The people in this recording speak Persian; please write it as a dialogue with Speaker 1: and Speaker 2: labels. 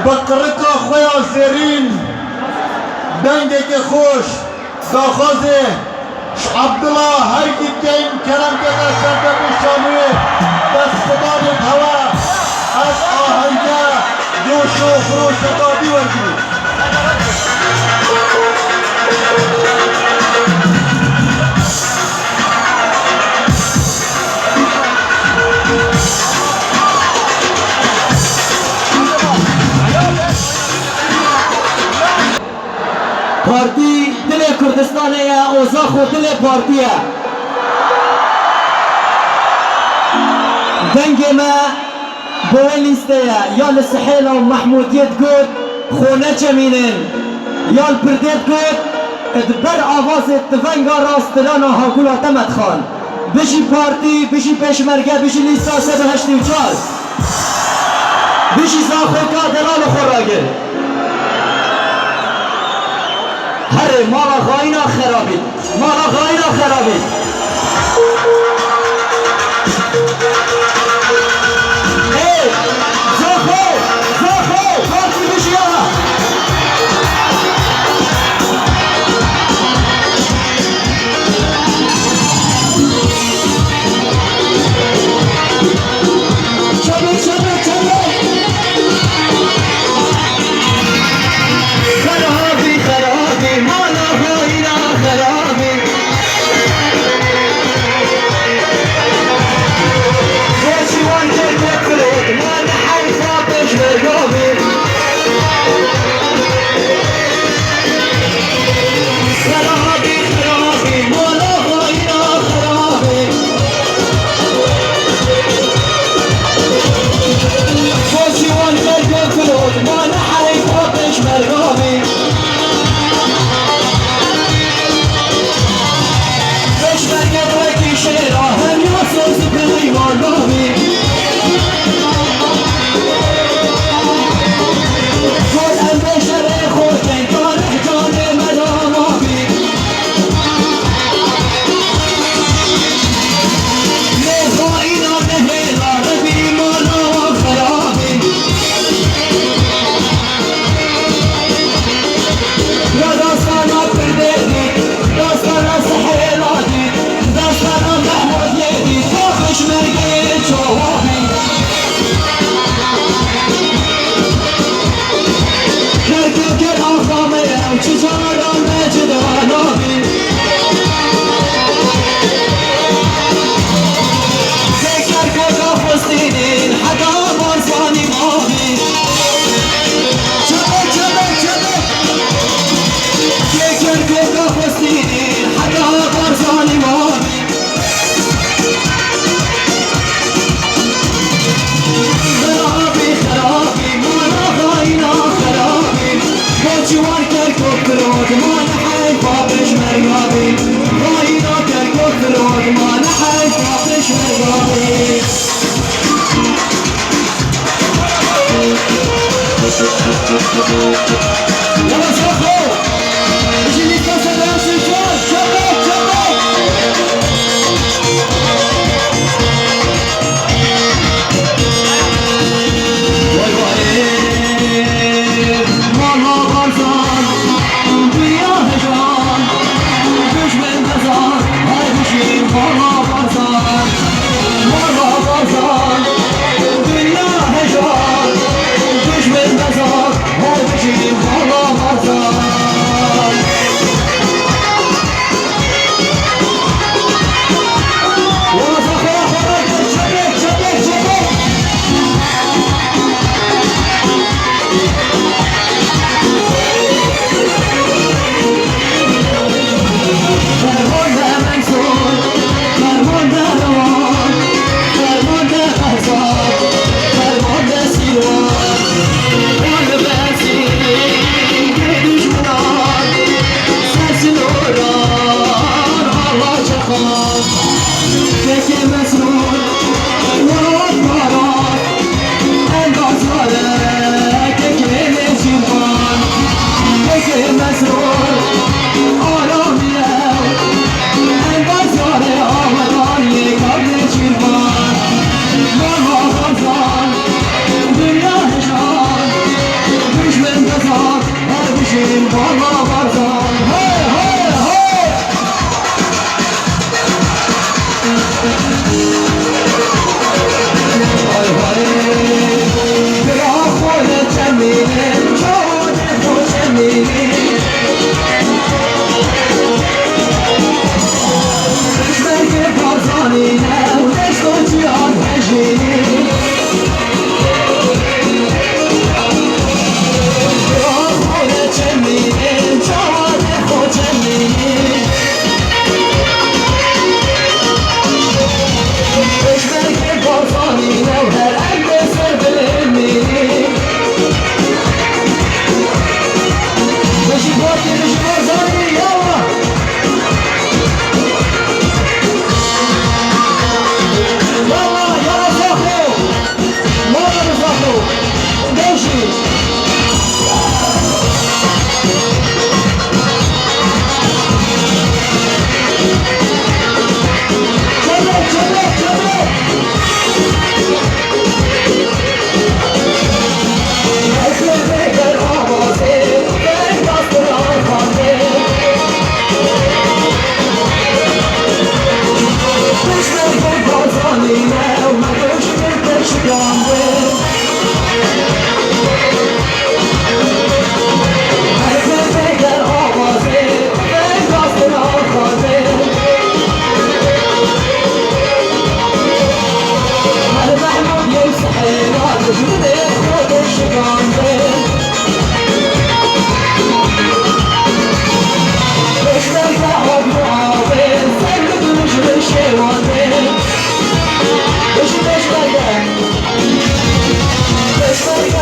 Speaker 1: بقرك خويا زيرين دنگك خوش داخوزه عبدالله هركي كين كلام كذا سرده بشامي بس صدام الهواء از آهنگا جوش و خروش قادی ورگی
Speaker 2: پارتی دل کردستانه و زاخو دل پارتیه دنگ ما بولیسته یا لسحیل و محمودیت گود خونه چمینن یا الپردیت گود ادبر آواز تفنگا راستلان و حاکولا تمت خان بشی پارتی بشی پیشمرگه بشی لیستا 384 بشی زاخو کا دلال خوراگه هره مالا غاینا خرابی مالا غاینا خرابی ای زاخو زاخو پارتی بشی ها چبه چبه چبه خرابی خرابی مالا غاینا خرابی ویسی وان ترکت کرد من حیفا پیش برگابی خرابی خرابی مالا غاینا خرابی ویسی وان ترکت کرد من حیفا پیش برگابی پیشمرگت وکی شیرا هم یا سوز پیمان بابی خود هم بشر خود کنکار جان مدام آبی لیفا اینا نهیلا ربی مالا خرابی یا داستانا پردیدی داستانا سحیلاتی داستانا محمودیدی تا پیشمرگی چوابی کرکو کر آخامه او چجاران مجدانابی کرکو کا فستینین حدا بارزانی مابی چبه چبه چبه کرکو کا فستینین حدا بارزانی مابی خرابی خرابی مالا غاینا خرابی بچوان کرکو کرود مالا حیفا پیشمرگابی غاینا کرکو کرود مالا حیفا پیشمرگابی یلا زاخو بشی لیستا 384 چبه چبه وای وای مالا بارزان دنیا هجان دشمن بزار های بشی مالا بارزان دنیا هجان دشمن بزار های بشی مالا بارزان واسه خورا خورا چبه چبه چبه فرمانده منصور فرمانده روان فرمانده قهزاد فرمانده سیروان رنگ بسیاری دشمنان سرسلوران آلا چخان فکر مسرور وراد باران انگازاره که کل جیوان فکر مسرور آرامیه انگازاره آمدان یک قبل جیوان مالا غمزان دنیا هجان
Speaker 3: Let's go.